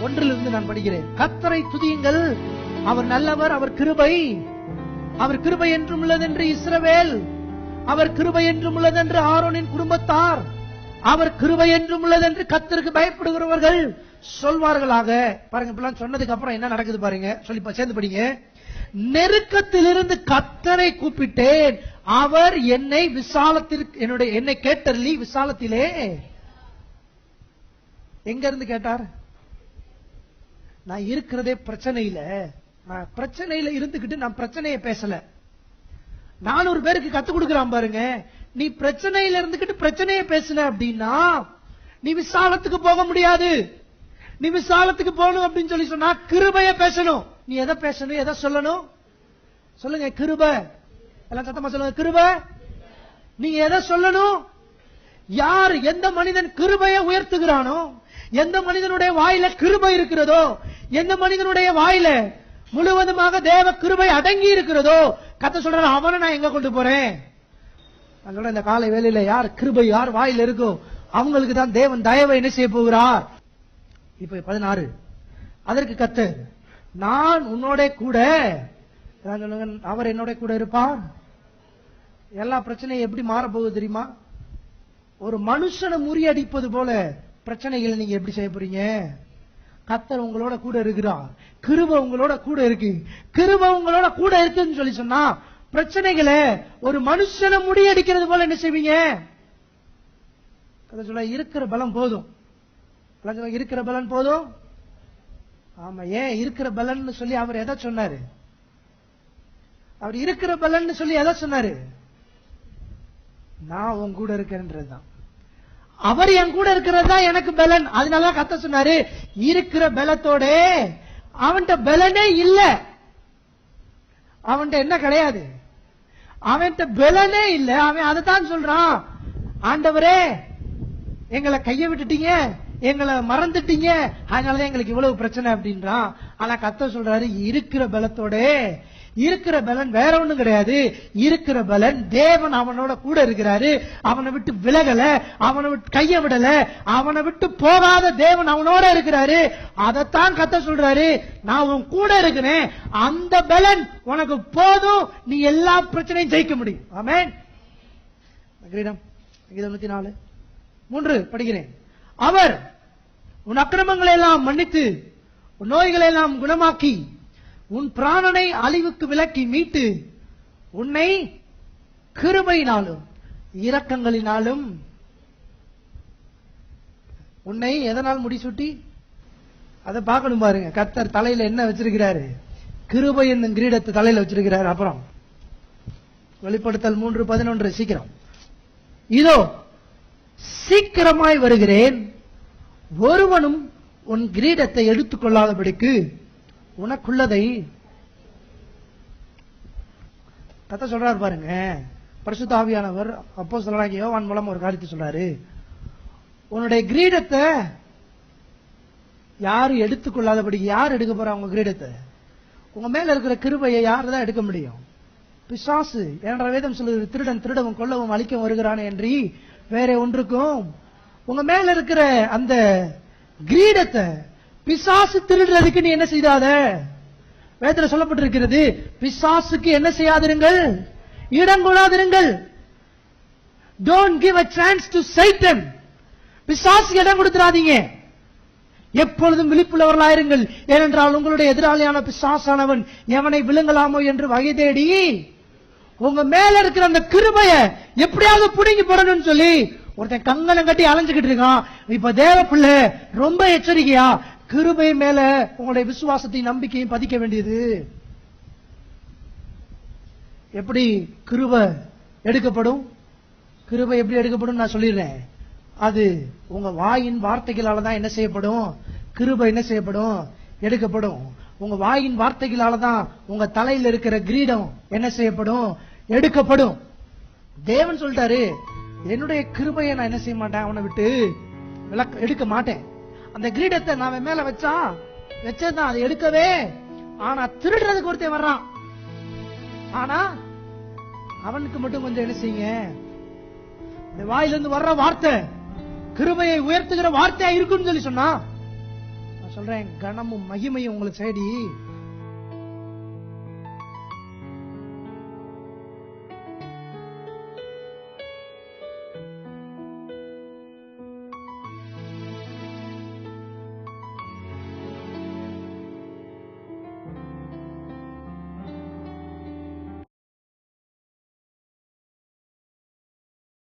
1 நான் படிக்கிறேன். கர்த்தரை துதியுங்கள், அவர் நல்லவர், அவர் கிருபை என்றும் உள்ளதென்று இஸ்ரவேல், அவர் கிருபை என்றும் உள்ளதென்று ஆரோனின் குடும்பத்தார், அவர் கிருபை என்றும் உள்ளதென்று கர்த்தருக்கு பயப்படுகிறவர்கள் சொல்வார்களாக. பாருங்க, இப்பெல்லாம் சொன்னதுக்கு அப்புறம் என்ன நடக்குது பாருங்க, சொல்லி சேர்ந்து படிங்க. நெருக்கத்திலிருந்து கர்த்தரை கூப்பிட்டேன், அவர் என்னை என்னை கேட்டருளி விசாலத்திலே. எங்க இருந்து கேட்டார்? நான் இருக்கிறதே பிரச்சனையில, நான் பிரச்சனையில இருந்துகிட்டு நான் பிரச்சனையை பேசல. 400 பேருக்கு கத்து கொடுக்கிறான் பாருங்க. நீ பிரச்சனையில இருந்துகிட்டு பிரச்சனையை பேசுன அப்படின்னா நீ விசாலத்துக்கு போக முடியாது. நீ விசாலத்துக்கு போகணும் அப்படின்னு சொல்லி சொன்னா கிருபைய பேசணும். நீ எதை பேசணும், எதை சொல்லணும்? சொல்லுங்க, கிருபை. எல்லாம் சத்தமா சொல்லுங்க, கிருபை. நீங்க எதை சொல்லணும்? யார், எந்த மனிதன் கிருபையை உயர்த்துகிறானோ, எந்த மனிதனுடைய வாயில கிருபை இருக்கிறதோ, எந்த மனிதனுடைய வாயில முழுவதுமாக தேவ கிருபை அடங்கி இருக்கிறதோ, கர்த்தர் சொல்றாரு, அவனை நான் எங்க கொண்டு போறேன்? அதோட இந்த காலை வேளையில யார் கிருபை யார் வாயில இருக்கோ அவங்களுக்கு தான் தேவன் தயவை என்ன செய்ய போகிறார். இப்ப 16, அதற்கு கர்த்தர், நான் உன்னோட கூட, அவர் என்னோட கூட இருப்பார். எல்லா பிரச்சனையும் எப்படி மாற போகுது தெரியுமா? ஒரு மனுஷனை முறியடிப்பது போல பிரச்சனைகளை நீங்க எப்படி செய்ய போறீங்க? கர்த்தர் உங்களோட கூட இருக்கிறார், கிருபை உங்களோட கூட இருக்கு. கிருபை உங்களோட கூட இருக்குன்னு சொல்லி சொன்னா பிரச்சனைகளை ஒரு மனுஷனை முறியடிக்கிறது போல என்ன செய்வீங்க? சொல்ல இருக்கிற பலம் போதும், இருக்கிற பலன் போதும். ஆமா, ஏன் இருக்கிற பலன் சொல்லி அவர் எதை சொன்னாரு? அவர் இருக்கிற பலன் சொல்லி எதை சொன்னாரு? நான் உன் கூட இருக்கிறேன்றதுதான். அவர் என் கூட இருக்கிறது தான் எனக்கு பலன். அதனால கர்த்தர் சொன்னாரு, இருக்கிற பலத்தோட அவன்கிட்ட பலனே இல்ல, அவன்கிட்ட என்ன கிடையாது, அவன்கிட்ட பலனே இல்ல. அவன் அதைத்தான் சொல்றான், ஆண்டவரே எங்களை கைய விட்டுட்டீங்க, எங்களை மறந்துட்டீங்க, அதனாலதான் எங்களுக்கு இவ்வளவு பிரச்சனை அப்படின்றான். ஆனா கர்த்தர் சொல்றாரு, இருக்கிற பலத்தோட, இருக்கிற பலன் வேற ஒண்ணும் கிடையாது. இருக்கிற பலன் தேவன் அவனோட கூட இருக்கிறாரு. அவனை விட்டு விலகல, அவனை விட்டு கைய விடல, அவனை விட்டு போகாத தேவன் அவனோட இருக்கிறாரு. அதைத்தான் கர்த்தர் சொல்றாரு, நான் உன் கூட இருக்கிறேன், அந்த பலன் உனக்கு போதும், நீ எல்லா பிரச்சனையும் ஜெயிக்க முடியும். ஆமென். 104:3 படிக்கிறேன். அவர் உன் அக்கிரமங்களை எல்லாம் மன்னித்து உன் நோய்களை எல்லாம் குணமாக்கி உன் பிராணனை அழிவுக்கு விலக்கி மீட்டு உன்னை கிருபையினாலும் இரக்கங்களினாலும், உன்னை எதனால் முடிசூட்டி, அதை பார்க்கணும் பாருங்க. கர்த்தர் தலையில என்ன வச்சிருக்கிறாரு? கிருபை என்னும் கிரீடத்தை தலையில வச்சிருக்கிறாரு. அப்புறம் வெளிப்படுத்தல் 3:11 சீக்கிரம், இதோ சீக்கிரமாய் வருகிறேன், ஒருவனும் உன் கிரீடத்தை எடுத்துக் கொள்ளாதபடிக்கு உனக்குள்ளதை. கர்த்தர் சொல்றாரு பாருங்க, பரிசுத்த ஆவியானவர் அப்போஸ்தலனாகிய யோவான் மூலம் ஒரு காரியத்தை சொல்றாரு, உன்னுடைய கிரீடத்தை யாரு எடுத்துக்கொள்ளாதபடி. யார் எடுக்க போறா உங்க கிரீடத்தை? உங்க மேல இருக்கிற கிருபையை யாரு தான் எடுக்க முடியும்? பிசாசு. என்ற வேதம் சொல்லுது, திருடன் திருடவும் கொல்லவும் அழிக்கவும் வருகிறானே என்று வேற ஒன்றுக்கும். உங்க மேல இருக்கிற அந்த கிரீடத்தை பிசாசு திருடுறதுக்கு நீ என்ன செய்யாத. வேதத்துல சொல்லப்பட்டிருக்கிறது, பிசாசுக்கு என்ன செய்யாதிருங்கள், இடம் கொள்ளாதிருங்கள். Don't give a chance to Satan. பிசாசுக்கு இடம் கொடுத்துறாதீங்க. எப்பொழுதும் விழிப்புள்ளவர்களாயிருங்கள். ஏனென்றால் உங்களுடைய எதிராளியான பிசாசானவன் எவனை விழுங்கலாமோ என்று வகை தேடி உங்க மேல இருக்கிற அந்த கிருபைய எப்படியாவது புடுங்கி போடணும்னு சொல்லி ஒருத்தன் கங்கணம் கட்டி அலைஞ்சுக்கிட்டு இருக்கான். இப்ப தேவ பிள்ளை ரொம்ப எச்சரிக்கையா கிருபை மேல உங்களுடைய விசுவாசத்தையும் நம்பிக்கையும் பதிக்க வேண்டியது. எப்படி கிருபை எடுக்கப்படும்? கிருபை எப்படி எடுக்கப்படும் நான் சொல்லிடுறேன். அது உங்க வாயின் வார்த்தைகளால தான் என்ன செய்யப்படும்? கிருபை என்ன செய்யப்படும்? எடுக்கப்படும். உங்க வாயின் வார்த்தைகளால தான் உங்க தலையில இருக்கிற கிரீடம் என்ன செய்யப்படும்? எடுக்கப்படும். தேவன் சொல்லிட்டாரு, என்னுடைய கிருபையை நான் என்ன செய்ய மாட்டேன், அவனை விட்டு எடுக்க மாட்டேன். அந்த கிரீடத்தை நான் மேல வச்சதான் அதை எடுக்கவே. ஆனா திருடுறதுக்கு ஒருத்தன் வர்றான். ஆனா அவனுக்கு மட்டும் கொஞ்சம் என்ன செய்யுங்க, இந்த வாயிலிருந்து வர்ற வார்த்தை கிருபையை உயர்த்துகிற வார்த்தையா இருக்குன்னு சொல்லி சொன்னா, சொல்றேன், கனமும் மகிமையும் உங்களை தேடி